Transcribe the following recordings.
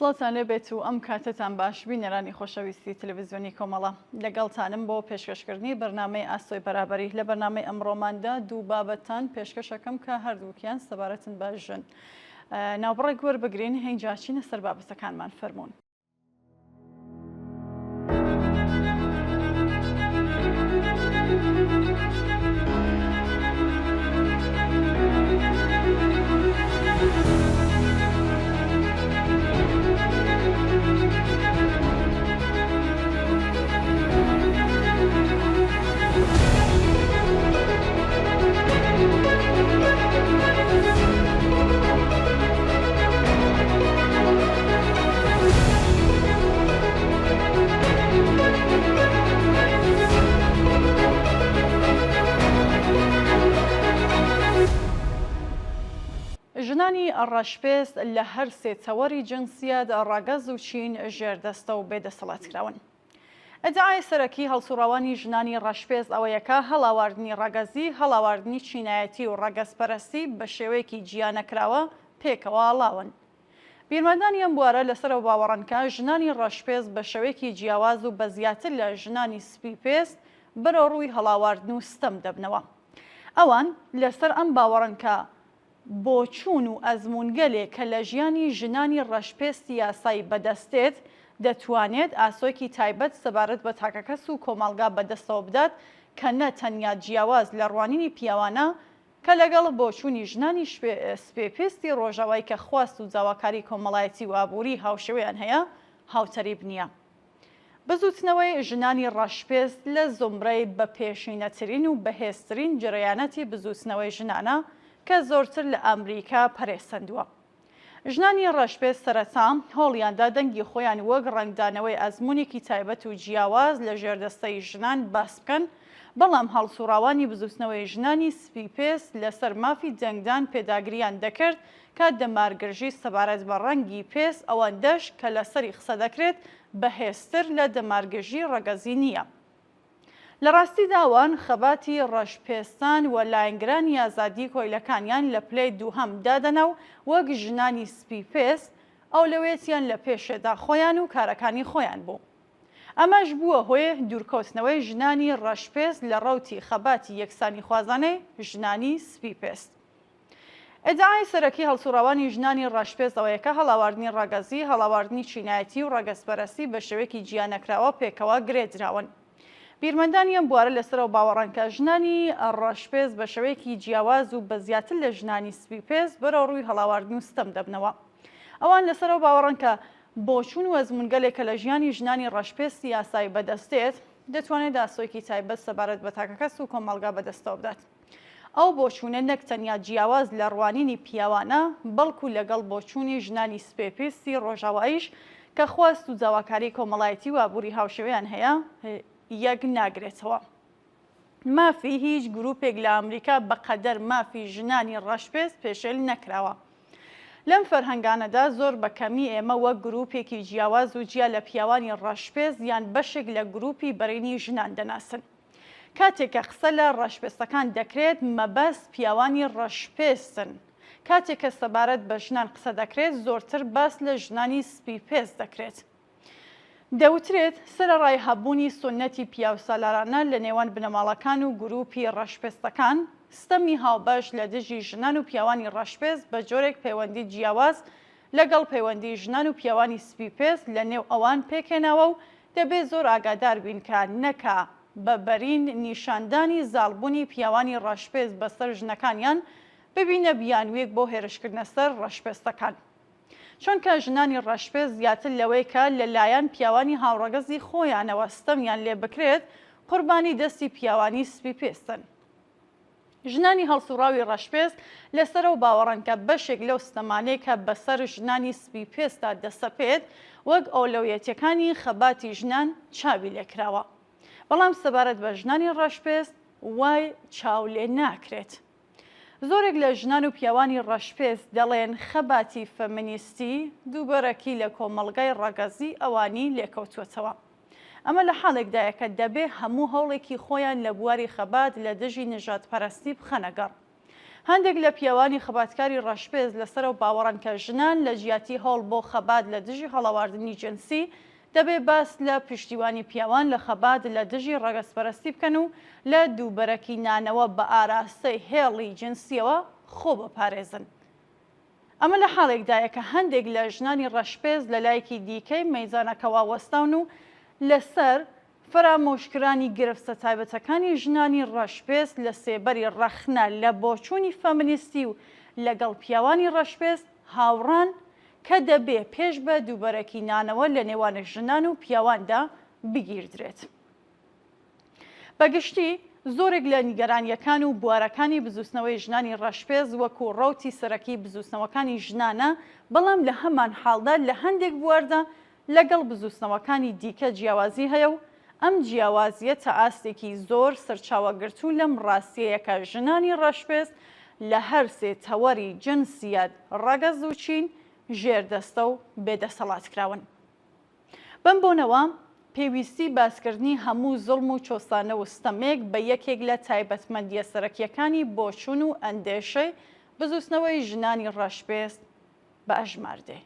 سڵاتان لێبێت و ئەم کاتتان باش بینەرانی خۆشەویستی تەلەڤیزیۆنی کۆمەڵە لەگەڵتانم بۆ پێشکەشکردنی بەرنامەی ئاسۆی بەرابەری لە بەرنامەی ئەمڕۆماندا دوو بابەتان پێشکەشەکەم کە هەردووکیان سەبارەتن بە ژن. ناوبڕێک وەربگرین هەینجاچینە سەر بابەتەکانمان فەرموون. ژنانی ڕەشپێز لە هەر سێ چەوەری جنسیەت ڕەگەز و چین ژێردەستە و بێدەسەڵاتکراون. ئەدعای سەرەکی هەڵسوڕاوانی ژنانی ڕەشپێز ئەوەیەکە هەڵاواردنی ڕەگەزی، هەڵاواردنی چینایەتی و ڕەگەزپەرستی بە شێوەیەکی جیانەکراوە پێکەوە ئاڵاون. بیرمەندانی ئەم بوارە لەسەرەوە باوەڕەنکە ژنانی ڕەشپێز بە شێوەیەکی جیاواز و بە زیاتر لە ژنانی سپیپێست بەرەو ڕووی هەڵاواردن و ستەم دەبنەوە. ئەوان لەسەر ئەم باوەڕەنکە بۆچوون و ئەزمونگەلێک کە لە ژیانی ژنانی ڕەشپێستی یاسایی بەدەستێت دەتوانێت ئاسۆیەکی تایبەت سەبارەت بە تاکەکەس و کۆمەڵگا بەدەستەوە بدات کە نە تەنیا جیاواز لە ڕوانینی پیاوانە کە لەگەڵ بۆچوونی ژنانی سپێپێستی ڕۆژەوای کە خواست و جاواکاری کۆمەڵایەتی و ئابووری هاوشێوەیان هەیە هاوتەریب نییە. بزوتنەوەی ژنانی ڕەشپێست لە زۆمرەی بە پێشینەترین و بەهێزترین جرەیانەتی بزوتنەوەی ژنانە کە زۆرتر لە ئەمریکا پەرێسەندووە. ژنانی ڕەشپێز سەرەتا هۆڵیاندا دەنگی خۆیان وەک ڕنگدانەوەی ئەزمونێکی تایبەت و جیاواز لە ژێردەستەی ژنان باس بکەن، بەڵام هەڵسوڕاوانی بزوتنەوەی ژنانی سپیپێست لەسەر مافی دەنگدان پێداگریان دەکرد کە دەمارگرژی سەبارەت بە ڕەنگی پێست ئەوەندەش کە لەسەری قسە دەکرێت بەهێزتر لە دەمارگرژی ڕەگەزی نییە. لە ڕاستیدا ئەوان خەباتی ڕەشپێستان و لایەنگرانی ئازادی کۆیلەکانیان لە پلەی دووهەم دادەنە و وەک ژنانی سپیپێست ئەولەوێتیان لە پێشێدا خۆیان و کارەکانی خۆیان بوو. ئەمەش بووە هۆی دوورکەوتنەوەی ژنانی ڕەشپێست لە ڕەوتی خەباتی یەکسانی خوازانەی ژنانی سپیپێست. ئەدعای سەرەکی هەڵسوڕاوانی ژنانی ڕەشپێست ئەوەیەکە هەڵاواردنی ڕەگەزی، هەڵاواردنی چینایەتی و ڕەگەزپەرستی بە شێوەیەکی گیانەکراوە پێکەوە گرێدراون. بیرمەندانی ئەم بوارە لەسەرەوە باوەڕەنکە ژنانی ڕەشپێز بە شێوەیەکی جیاواز و بە زیاتر لە ژنانی سپیپێست بەرەو ڕووی هەڵاواردن و ستەم دەبنەوە. ئەوان لەسەرەوە باوەڕەنکە بۆچوون و ئەزمونگەلێکە لە ژیانی ژنانی ڕەشپێستی یاسایی بەدەستێت دەتوانێت ئاسۆیەکی تایبەت سەبارەت بە تاکەکەس و کۆمەڵگا بەدەستەوە بدات. ئەو بۆچوونە نەک تەنیا جیاواز لە ڕوانینی پیاوانە بەڵکو لەگەڵ بۆچوونی ژنانی سپێپێستی ڕۆژاواییش کە خواست و جاواکاری کۆمەڵایەتی و ئابووری هاوشێوەیان هەیە یەک ناگرێتەوە. مافی هیچ گروپێک لە ئەمریکا بەقەدەر مافی ژنانی ڕەشپێست پێشێل نەکراوە. لەم فەرهەنگانەدا زۆر بەکەمی ئێمە وەک گروپێکی جیاواز و جیا لە پیاوانی ڕەشپێست یان بەشێک لە گروپی بەرینی ژنان دەناسن. کاتێکە قسە لە ڕەشپێستەکان دەکرێت مەبەست پیاوانی ڕەشپێستن. کاتێکە سەبارەت بە ژنان قسە دەکرێت زۆرتر باس لە ژنانی سپیپێست دەکرێت. دەوترێت سەرەڕای هەبوونی سونەتی پیاوسالارانە لە نێوان بنەماڵەکان و گروپی ڕەشپێستەکان ستەمی هاوبەش لە دژی ژنان و پیاوانی ڕەشپێست بە جۆرێک پەیوەندی جیاواز لەگەڵ پەیوەندی ژنان و پیاوانی سپیپێست لە نێو ئەوان پێکێناوە و دەبێت زۆر ئاگادار بین کە نەکا بە بەرین نیشاندانی زاڵبوونی پیاوانی ڕەشپێست بەسەر ژنەکانیان ببینە بیانوێک بۆ هێرشکردنە سەر ڕەشپێستەکان. چونکە ژنانی ڕەشپێست زیاتر لەوەی کە لەلایەن پیاوانی هاوڕەگەزی خۆیانەوە ستەمیان لێ بکرێت قوربانی دەستی پیاوانی سپیپێستن. ژنانی هەڵسوڕاوی ڕەشپێست لەسەرەوە باوەڕەنکە بەشێک لەو ستەمانەی کە بەسەر ژنانی سپیپێستدا دەسەپێت وەک ئەولەویەتیەکانی خەباتی ژنان چاوی لێکراوە. بەڵام سەبارەت بە ژنانی ڕەشپێست وای چاو لێ ناکرێت. زۆرێک لە ژنان و پیاوانی ڕەشپێست دەڵێن خەباتی فەمینیستی دووبەرەکی لە کۆمەڵگای ڕەگەزی ئەوانی لێکەوتوێتەوە. ئەمە لە حاڵێکدایە کە دەبێ هەموو هەوڵێکی خۆیان لە بواری خەبات لە دژی نژادپەرستی بخەنەگەڕ. هەندێک لە پیاوانی خەباتکاری ڕەشپێز لەسەرەوە باوەڕن کە ژنان لە ژیاتی هەوڵ بۆ خەبات لە دژی هەڵاواردنی جنسی دەبێ باس لە پشتیوانی پیاوان لە خەبات لە دژی ڕەگەزپەرستی بکەن و لە دووبەرەکی نانەوە بە ئاراستەی هێڵی جنسیەوە خۆ بپارێزن. ئەمە لە حاڵێکدایە کە هەندێک لە ژنانی ڕەشپێز لە لایەکی دیکەی مەیزانەکەوا وەستاون و لەسەر فرامۆشکرانی گرفتە تایبەتەکانی ژنانی ڕەشپێز لە سێبەری ڕەخنە لە بۆچوونی فەمینیستی و لەگەڵ پیاوانی ڕەشپێز هاوڕان کە دەبێ پێش بە دووبەرەکی نانەوە لە نێوانە ژنان و پیاواندا بگیردرێت. بەگشتی زۆرێک لە نیگەرانیەکان و بوارەکانی بزوستنەوەی ژنانی ڕەشپێز وەکو ڕەوتی سەرەکی بزوستنەوەکانی ژنانە، بەڵام لە هەمان حاڵدا لە هەندێک بواردا لەگەڵ بزوستنەوەکانی دیکە جیاوازی هەیە و ئەم جیاوازیە تا ئاستێکی زۆر سەرچاوەگرتوو لەم ڕاستیەیەکە ژنانی ڕەشپێز لە هەر سێ تەوەری جنسیەت، ڕەگەز و چین ژێردەستە و بێدەسەڵاتکراون. بەم بۆنەوە پێویستی باسکردنی هەموو زوڵم و چۆسانە و ستەمێک بە یەکێک لە تایبەتمەندیە سەرەکیەکانی بۆچوون و ئەندێشەی بزوستنەوەی ژنانی ڕەشپێز بە ئەژماردێ.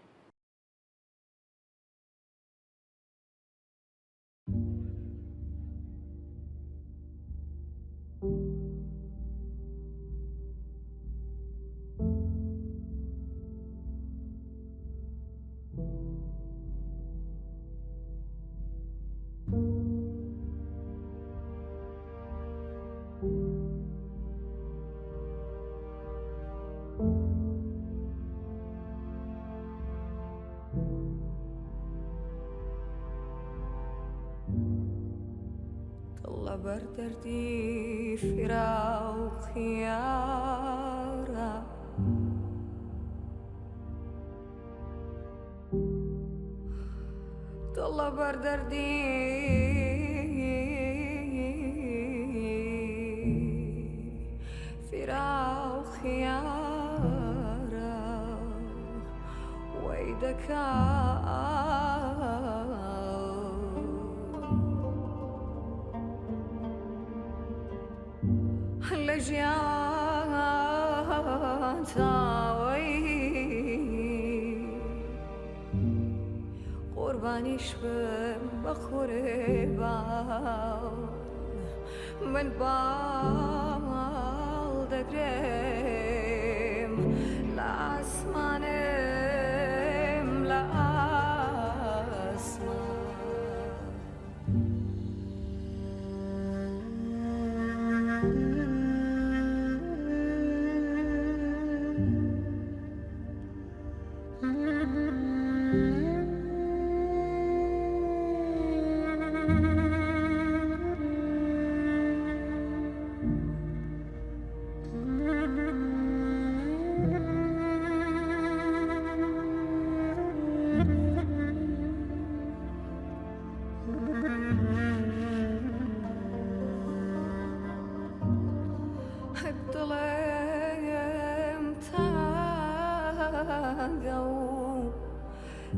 بردردي فراق يارا طلع بردردي فراق يارا ويدك لجيان تاوي قربانيش بخوربان من بال دقريم لأسمانم لأسمان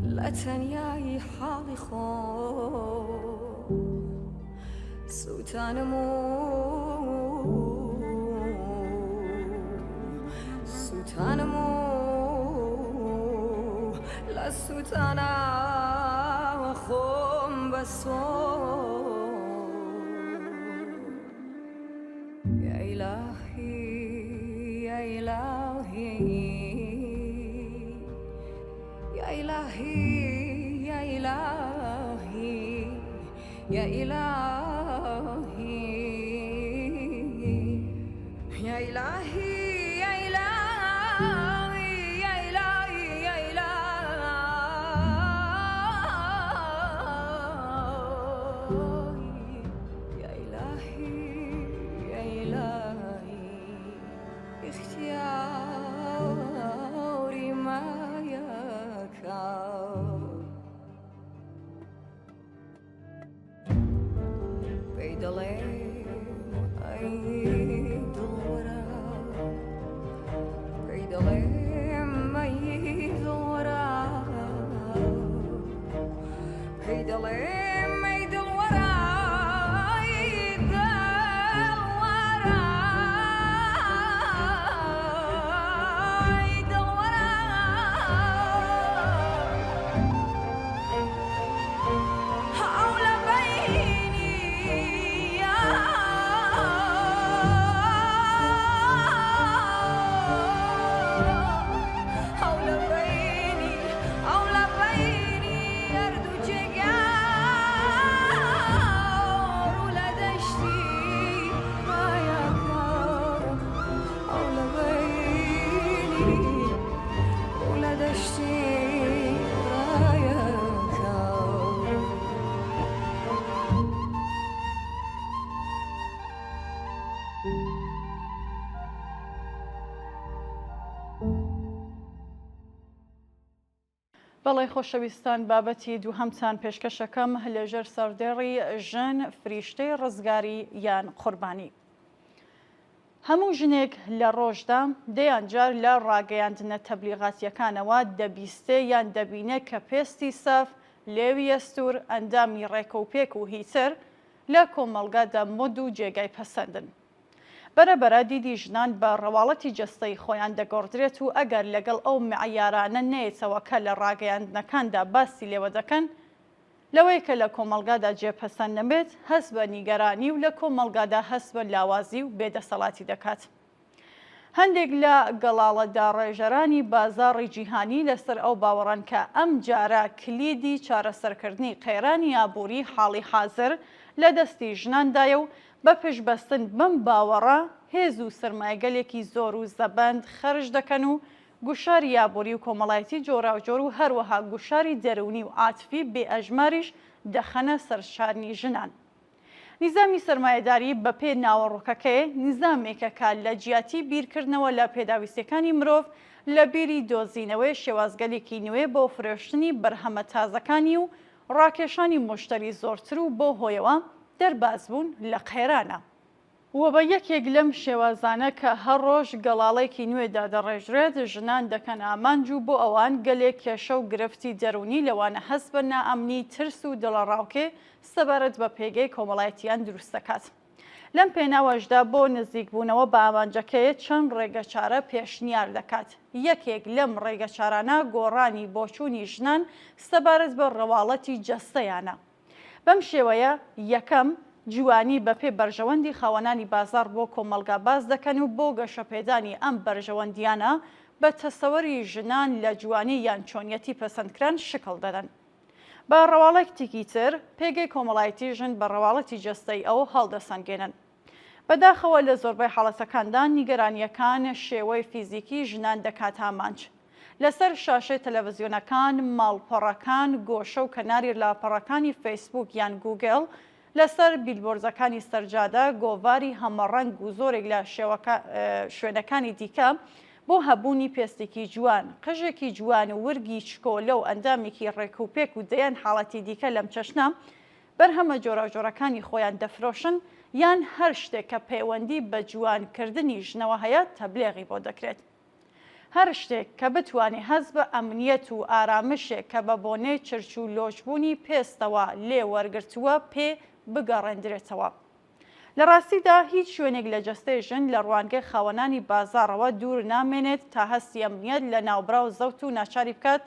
لا تنياي حالي خو سوتان مو لا سوتانا خم بسو يا إلهي يا إلهي يا إلهي يا إلهي يا إلهي يا إلهي يا إلهي يا إلهي يا إلهي يا إلهي يا إلهي اختياري ما يكاد ولدشتی رایکا بەڵێ خۆشەویستان بابەتی دووهەمتان پێشکەشەکەم لەژێر سەردێڕی ژن فریشتەی ڕزگاری یان قوربانی. هەموو ژنێک لە ڕۆژدا دەیان جار لە ڕاگەیاندنە تەبلیغاتیەکانەوە دەبیستێ یان دەبینێ کە پێستی سەف، لێوی ئەستور، ئەندامی ڕێکەوپێک و هیتر لە کۆمەڵگادا مۆد و جێگای پەسەندن. بەرەبەرە دیدی ژنان بە ڕەواڵەتی جەستەی خۆیان دەگۆڕدرێت و ئەگەر لەگەڵ ئەو معیارانە نەیەتەوە کە لە ڕاگەیاندنەکاندا باسی لێوە دەکەن، لەوەی کە لە کۆمەڵگادا جێپەسەند نەبێت هەست بە نیگەرانی و لە کۆمەڵگادا هەست بە لاوازی و بێدەسەڵاتی دەکات. هەندێک لە گەڵاڵەدا ڕێژەرانی بازاڕی جیهانی لەسەر ئەو باوەڕان کە ئەم جارە کلیدی چارەسەرکردنی قەیرانی ئابووری حاڵی حازر لە دەستی ژناندایە و بە پشبەستن بەم باوەڕە هێز و سرمایەگەلێکی زۆر و زەبەند خەرج دەکەن و گوشاری یابووری و کۆمەڵایەتی جۆراوجۆر و هەروەها گوشاری دەرونی و عاتفی بێئەژماریش دەخەنە سەرشارنی ژنان. نیزامی سەرمایەداری بە پێ ناوەڕۆکەکەیە نیزامێکە کە لە جیاتی بیرکردنەوە لە پێداویستەکانی مرۆڤ لە بیری دۆزینەوەی شێوازگەلێکی نوێ بۆ فرۆشتنی بەرهەمە تازەکانی و ڕاکێشانی مشتری زۆرتر و بۆ هۆیەوە دەربازبوون لە قەیرانە. وە بە یەکێک لەم شێوازانە کە هەر ڕۆژ گەڵاڵێکی نوێدا دەڕێژرێت، ژنان دەکەن ئامانج و بۆ ئەوان گەلێک کێشە و گرفتی دەرونی لەوانە هەست بە نائەمنی، ترس و دڵەڕاوکێ سەبارەت بە پێگەی کۆمەڵایەتیان دروست دەکات. لەم پێناوەشدا بۆ نزیکبوونەوە بە ئامانجەکەیە چەند ڕێگەچارە پێشنیار دەکات. یەکێک لەم ڕێگەچارانە گۆڕانی بۆچوونی ژنان سەبارەت بە ڕەواڵەتی جەستەیانە. بەم شێوەیە یەکەم جوانی بە پێ بەرژەوەندی خاوەنانی بازار بۆ کۆمەلگا باز دەکەن و بۆ گەشەپێدانی ئەم بەرژەوەندیانە بە تەسەوەری ژنان لە جوانی یان چۆنیەتی پەسەندکران شکڵ دەدەن. بە ڕەواڵەتێکی تر پێگەی کۆمەڵایەتی ژن بە ڕەواڵەتی جەستەی ئەو هەڵدەسەنگێنن. بەداخەوە لە زۆربەی حاڵەتەکاندا نیگەرانیەکان شێوەی فیزیکی ژنان دەکات ئامانج. لەسەر شاشەی تەلەڤیزیۆنەکان، ماڵپەڕەکان، گۆشە و کەناری لاپەڕەکانی فەیسبوک یان گوگڵ، لەسەر بیلبۆرزەکانی سەرجادە گۆڤاری هەمەڕەنگ و زۆرێک لە شوێنەکانی دیکە بۆ هەبوونی پێستێکی جوان، قژێکی جوان و ورگی چکۆلە و ئەندامێکی ڕێکوپێک و دەیان حاڵەتی دیکە لەم چەشنە بەرهەمە جۆراوجۆرەکانی خۆیان دەفرۆشن یان هەر شتێک کە پەیوەندی بە جوانکردنی ژنەوە هەیە تەبلیغی بۆ دەکرێت. هەر شتێک کە بتوانێت هەست بە ئەمنیەت و ئارامشێک کە بە بۆنەی چرچ و لۆچبوونی پێستەوە لێ وەرگرتووە پێ بگەڕێندرێتەوە. لە ڕاستیدا هیچ شوێنێک لە جەستەی ژن لە ڕوانگەی خاوەنانی بازاڕەوە دوور نامێنێت تا هەستی ئەمنیەت لە ناوبراو زەوت و ناچاری بکات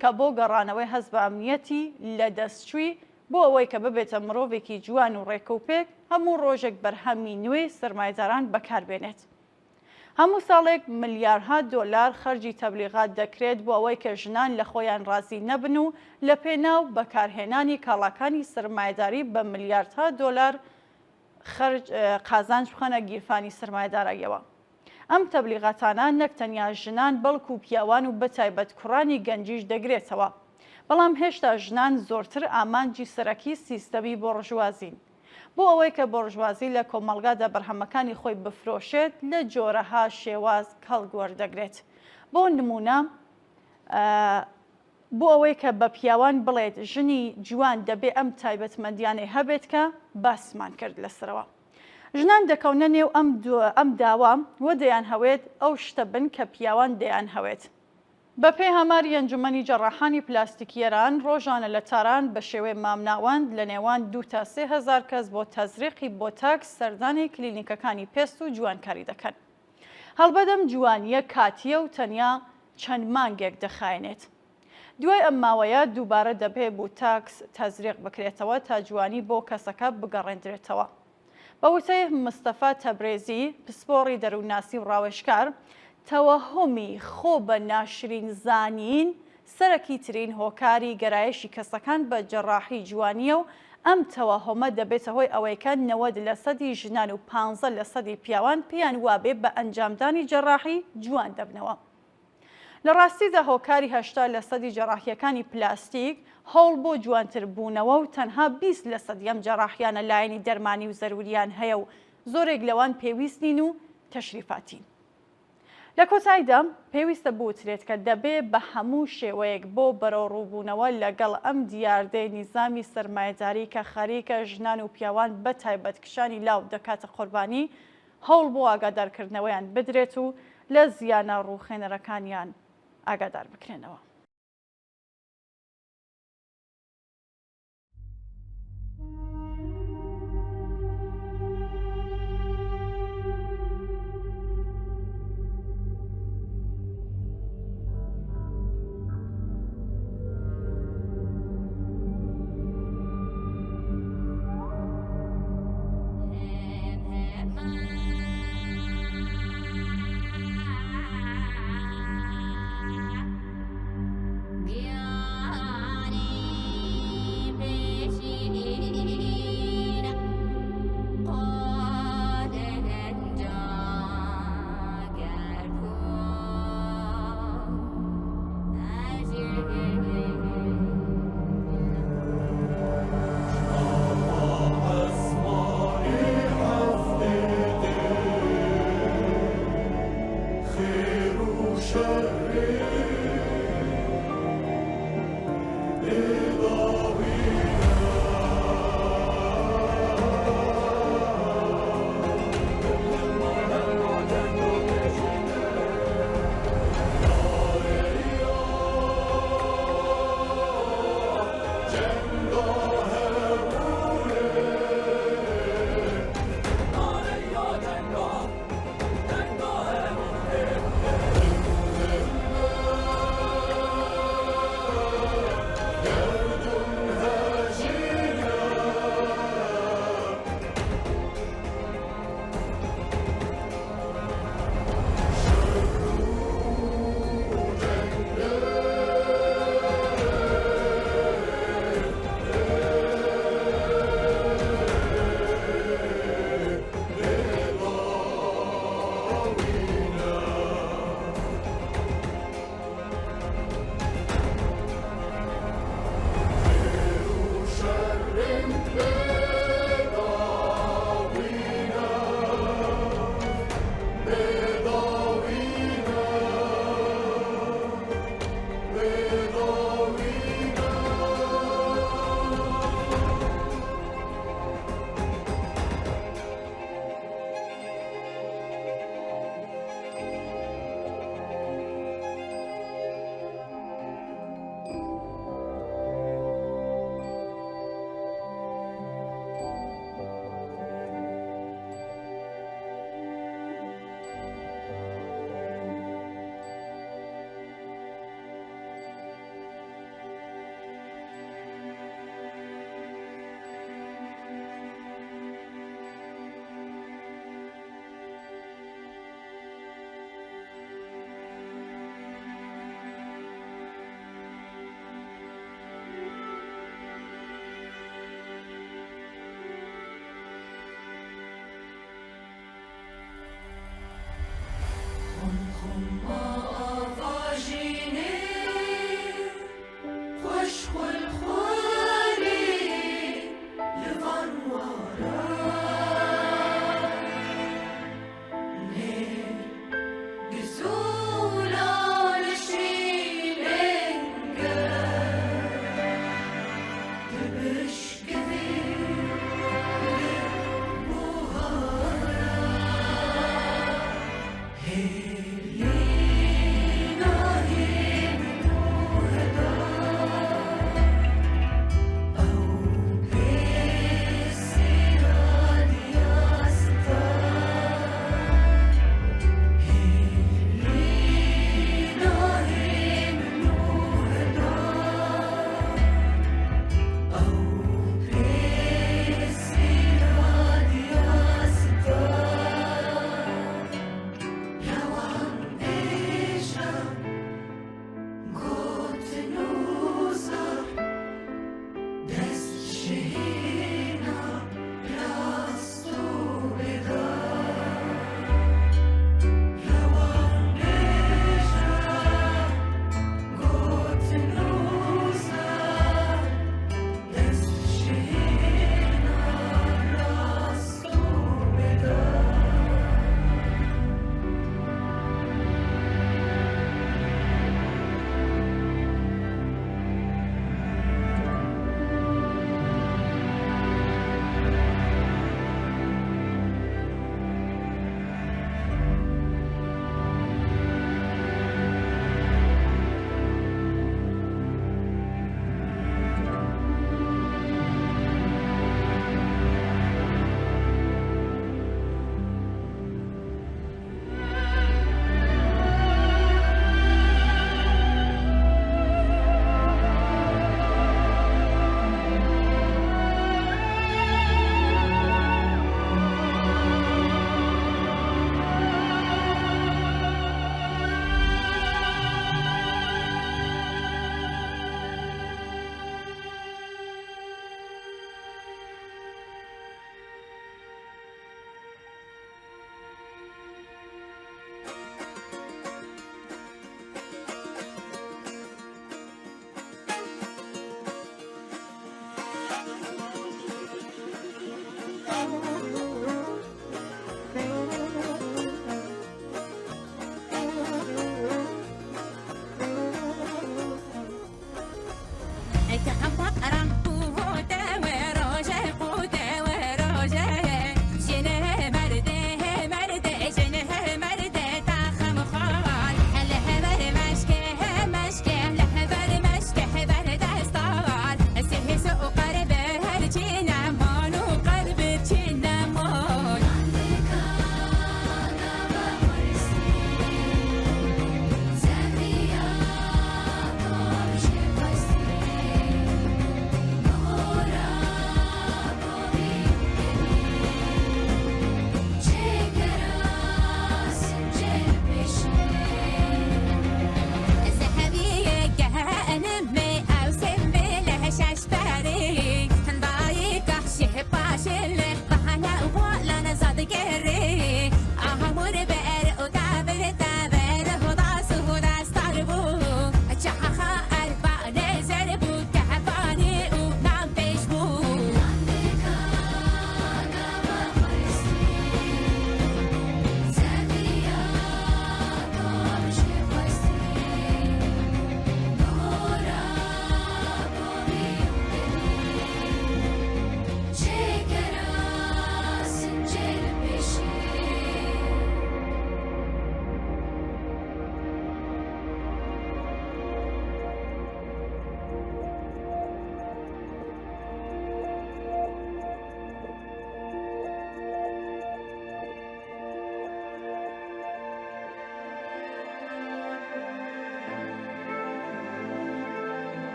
کە بۆ گەڕانەوەی هەست بە ئەمنیەتی لە دەستچووی بۆ ئەوەی کە ببێتە مرۆڤێکی جوان و ڕێکەوپێک هەموو ڕۆژێک بەرهەمی نوێی سەرمایەداران بەکاربێنێت. هەموو ساڵێک ملیارها دۆلار خەرجی تەبلیغات دەکرێت بۆ ئەوەی کە ژنان لە خۆیان ڕازی نەبن و لە پێناو بەکارهێنانی کاڵاکانی سەرمایەداری بە ملیاردها دۆلار قازانج بخەنە گیرفانی سەرمایەدارایەوە. ئەم تەبلیغاتانە نەک تەنیا ژنان بەڵکو و پیاوان و بەتایبەت کوڕانی گەنجیش دەگرێتەوە، بەڵام هێشتا ژنان زۆرتر ئامانجی سەرەکی سیستەمی بۆ ڕژوازین. بۆ ئەوەی کە بۆڕژوازی لە کۆمەڵگادا بەرهەمەکانی خۆی بفرۆشێت لە جۆرەها شێواز هەڵگوەردەگرێت. بۆ نمونە بۆ ئەوەی کە بە پیاوان بڵێت ژنی جوان دەبێ ئەم تایبەتمەندیانەی هەبێت کە باسمان کرد لەسەرەوە. ژنان دەکەونە نێو ئەم داوا وە دەیان هەوێت ئەو شتە بن کە پیاوان دەیان هەوێت. بە پێی هەماری ئەنجومەنی جەڕاحانی پلاستیکیەران ڕۆژانە لە تاران بە شێوەی مامناوەند لە نێوان 2 تا 3,000 کەس بۆ تەزریقی بۆتاکس سەردانی کلینیکەکانی پێست و جوانکاری دەکەن. هەڵبەدەم جوانیە کاتیە و تەنیا چەند مانگێک دەخایێنێت. دوای ئەم ماوەیە دووبارە دەبێ بۆتاکس تەزریق بکرێتەوە تا جوانی بۆ کەسەکە بگەڕێندرێتەوە. بە وتەی مستەفا تەبرێزی، پسپۆڕی دەروونناسی و ڕاوێژکار، تەوەهومی خۆ بە ناشرین زانین سەرەکی ترین هۆکاری گەرایشی کەسەکان بە جەڕاحی جوانیە و ئەم تەوەهۆمە دەبێتە هۆی ئەوەیکە 90% ژنان و 15% پیاوان پێیان وابێ بە ئەنجامدانی جەڕاحی جوان دەبنەوە. لە ڕاستیدا هۆکاری 80% جەڕاحیەکانی پلاستیک هەوڵ بۆ جوانتر بوونەوە و تەنها 20% ئەم جەڕاحیانە لایەنی دەرمانی و زەروریان هەیە و زۆرێک لەوان پێویست نین و تەشریفاتین. لە کۆتاییدا پێویستە بوترێت کە دەبێ بە هەموو شێوەیەک بۆ بەرەوڕووبوونەوە لەگەڵ ئەم دیاردەی نیزامی سەرمایەداری کە خەریکە ژنان و پیاوان بە تایبەتکشانی لاو دەکاتە قوربانی هەوڵ بۆ ئاگادارکردنەوەیان بدرێت و لە زیانە ڕووخێنەرەکانیان ئاگادار بکرێنەوە.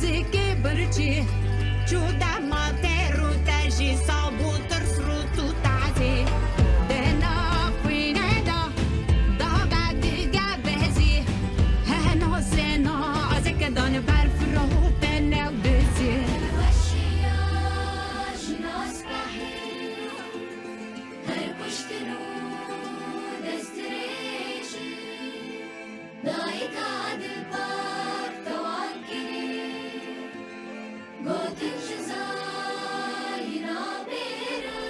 زكي برجي جودا ما تيرو تاجي صابو ترسرو تعزي دنا فينادا ضاقا دقا بهزي هنا سينا زكدان برفرو تنو دزي الوشياش ناس بحير هر پشتنو دستریشی دایک عدل بار توان کری گوتن شزای نابیره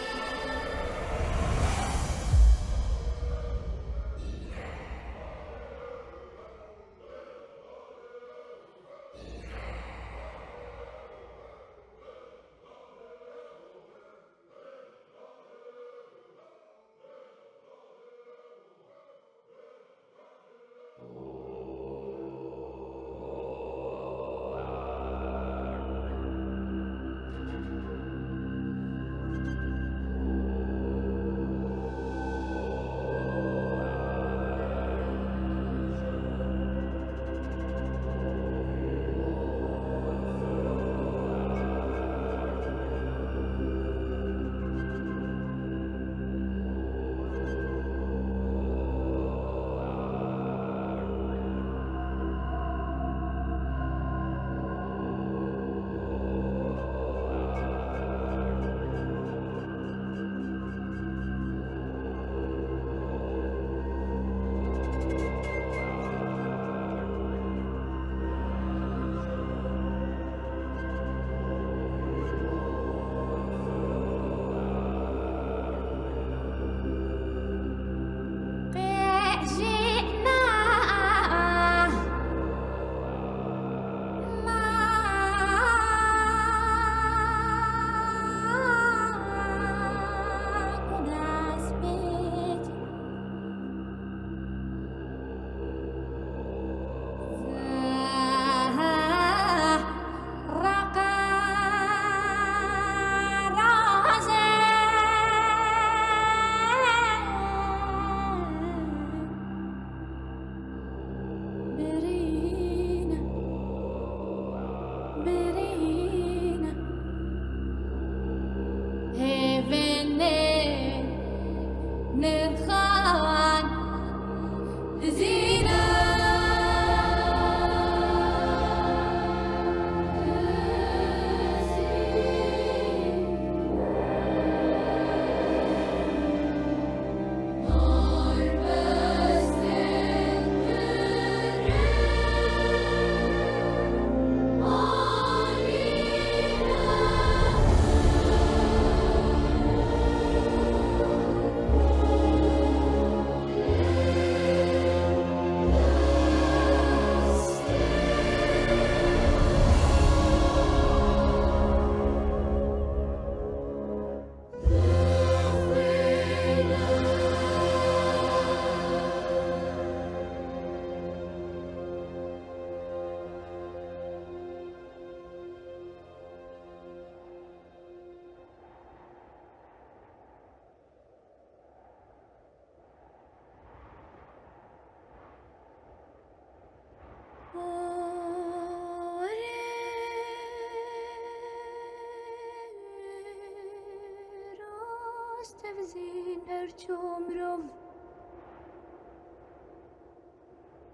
تفزين أرجوم رم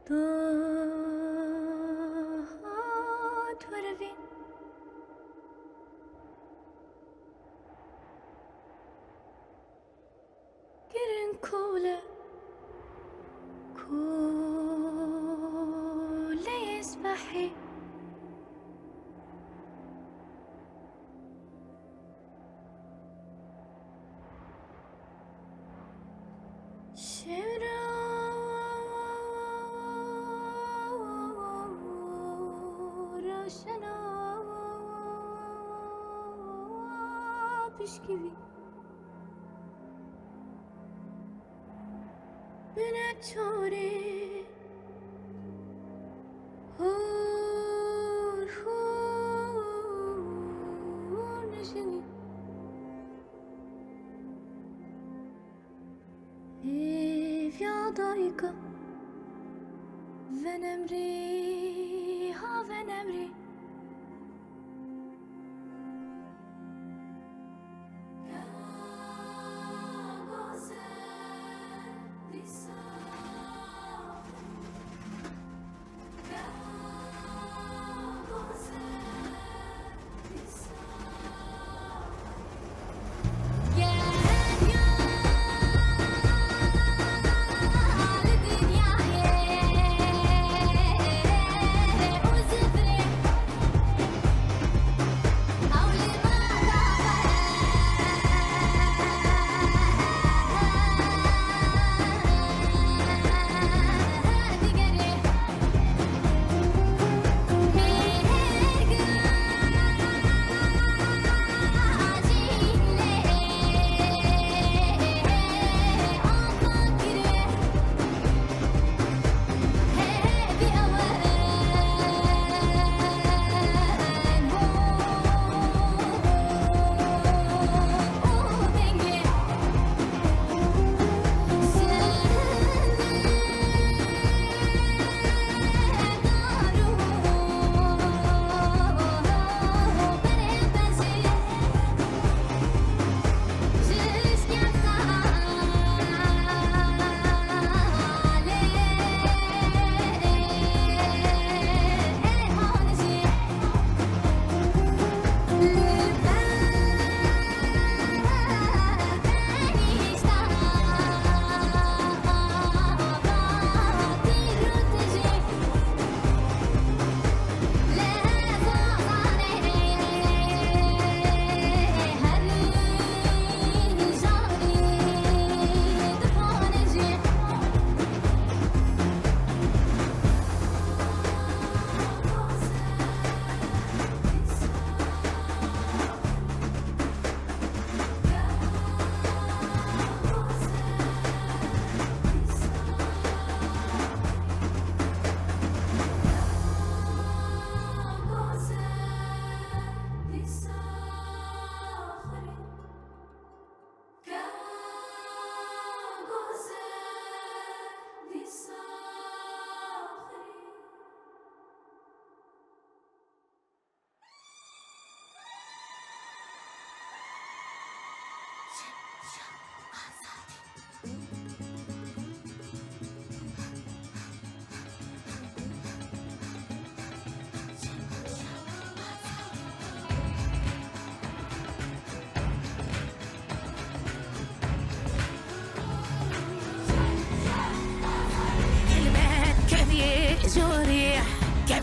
ضاعت ورفين كرن كولا كولا يسبحي Gibi Benetore Hur Nejini Evyadarika Venemri Ha venemri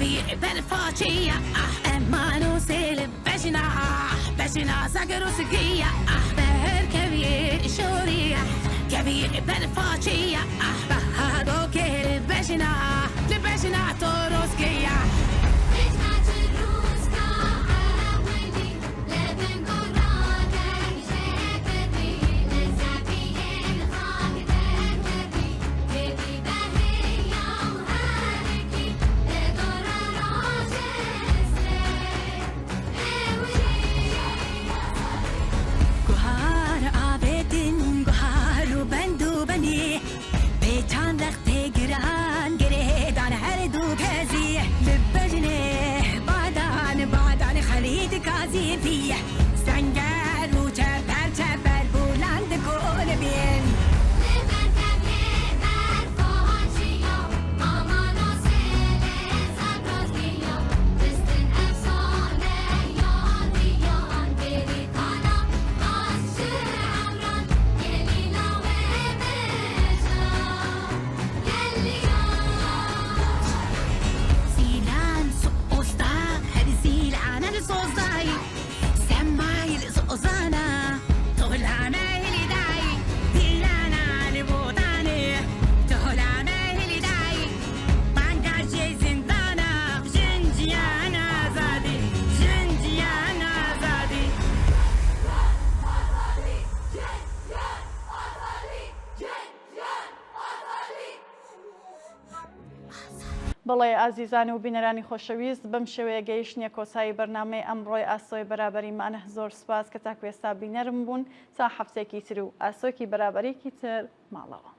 كبير بالفاتية أمانو سيل بجنا ساقر وسقية بهر كبير شورية كبير بالفاتية بهادو كير بجنا لبجنا توروسكية بجنات الروسكا حراويني لبن قرادك جبري للزبيين خاقدك تبي بيبي بهية وهاركي لدور راجسري گوهر آبدین گوهر و بندو بنی به چند وقت گران گریدان هر دو کزی لبجنه بعدان خرید کازی فیه سنگر و چپر بلند کن بین سیلان سو استا هر زیل آنر سوزای سمایل سوزانا طولانه هلی دای دیلانا لبودانه طولانه هلی دای بانگاجی زندانا جنجیان آزادی بەڵێ ئازیزان و بینەرانی خۆشەویست بەم شێوەیە گەیشتنیە کۆتایی بەرنامەی ئەمڕۆی ئاسۆی بەرابەریمانە زۆر سوپاس کە تاکوێستا بینەرم بوون تا هەفتێکی تر و ئاسۆکی بەرابەرێکی تر ماڵەوە.